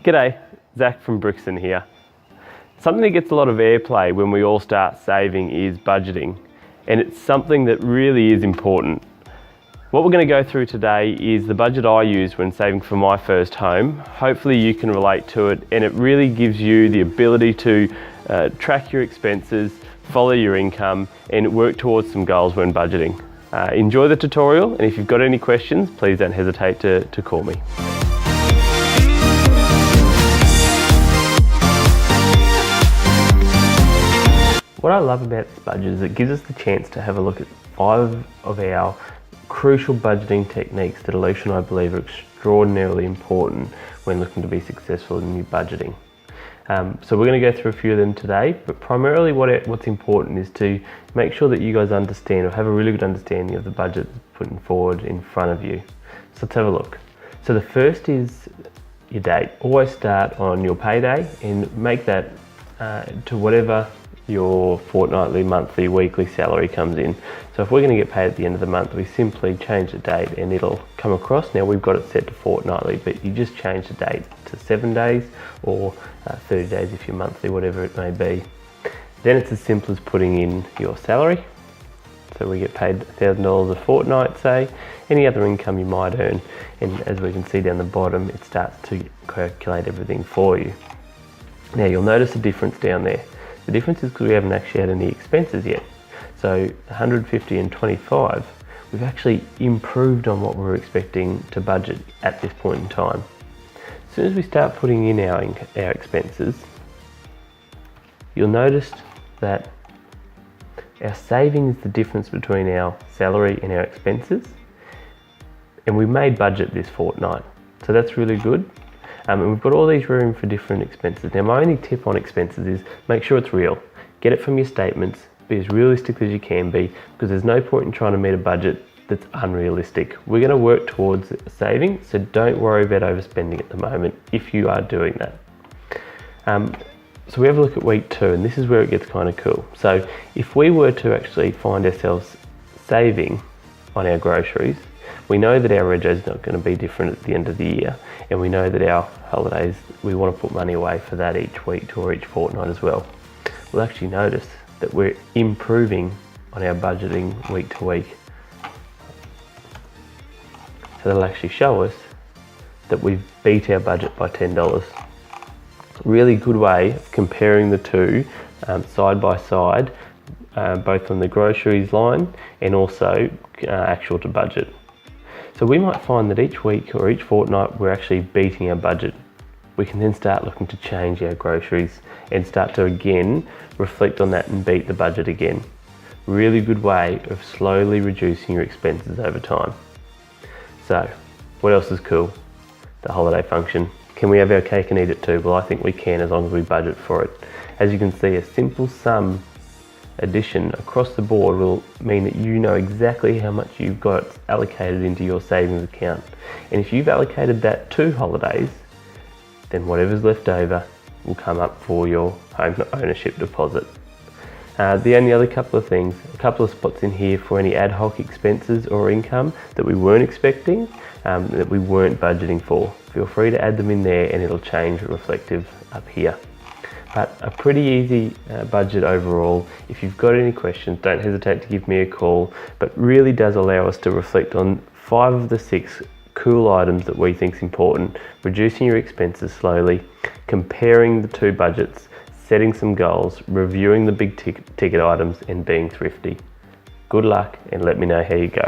G'day, Zach from Brixn here. Something that gets a lot of airplay when we all start saving is budgeting, and it's something that really is important. What we're going to go through today is the budget I used when saving for my first home. Hopefully you can relate to it, and it really gives you the ability to track your expenses, follow your income, and work towards some goals when budgeting. Enjoy the tutorial, and if you've got any questions, please don't hesitate to call me. What I love about this budget is it gives us the chance to have a look at 5 of our crucial budgeting techniques that Alicia and I believe are extraordinarily important when looking to be successful in new budgeting. So we're going to go through a few of them today, but primarily what's important is to make sure that you guys understand or have a really good understanding of the budget putting forward in front of you. So let's have a look. So the first is your date. Always start on your payday and make that to whatever your fortnightly, monthly, weekly salary comes in. So if we're going to get paid at the end of the month, we simply change the date and it'll come across. Now we've got it set to fortnightly, but you just change the date to 7 days or 30 days if you're monthly, whatever it may be. Then it's as simple as putting in your salary. So we get paid $1,000 a fortnight, say, any other income you might earn. And as we can see down the bottom, it starts to calculate everything for you. Now you'll notice a difference down there. The difference is because we haven't actually had any expenses yet. So 150 and 25, we've actually improved on what we were expecting to budget at this point in time. As soon as we start putting in our expenses, you'll notice that our saving is the difference between our salary and our expenses. And we made budget this fortnight. So that's really good. And we've got all these room for different expenses. Now my only tip on expenses is make sure it's real. Get it from your statements, be as realistic as you can be, because there's no point in trying to meet a budget that's unrealistic. We're going to work towards saving, so don't worry about overspending at the moment if you are doing that. So we have a look at week 2, and this is where it gets kind of cool. So if we were to actually find ourselves saving on our groceries, we know that our rego is not going to be different at the end of the year, and we know that our holidays, we want to put money away for that each week or each fortnight as well. We'll actually notice that we're improving on our budgeting week to week. So that'll actually show us that we've beat our budget by $10. Really good way of comparing the two side by side, both on the groceries line and also actual to budget. So we might find that each week or each fortnight we're actually beating our budget. We can then start looking to change our groceries and start to again reflect on that and beat the budget again. Really good way of slowly reducing your expenses over time. So what else is cool? The holiday function. Can we have our cake and eat it too? Well, I think we can, as long as we budget for it. As you can see, a simple sum addition across the board will mean that you know exactly how much you've got allocated into your savings account. And if you've allocated that to holidays, then whatever's left over will come up for your home ownership deposit. The only other couple of things, a couple of spots in here for any ad hoc expenses or income that we weren't expecting, that we weren't budgeting for. Feel free to add them in there and it'll change reflective up here. But a pretty easy budget overall. If you've got any questions, don't hesitate to give me a call, but really does allow us to reflect on 5 of the 6 cool items that we think is important, reducing your expenses slowly, comparing the 2 budgets, setting some goals, reviewing the big ticket items and being thrifty. Good luck and let me know how you go.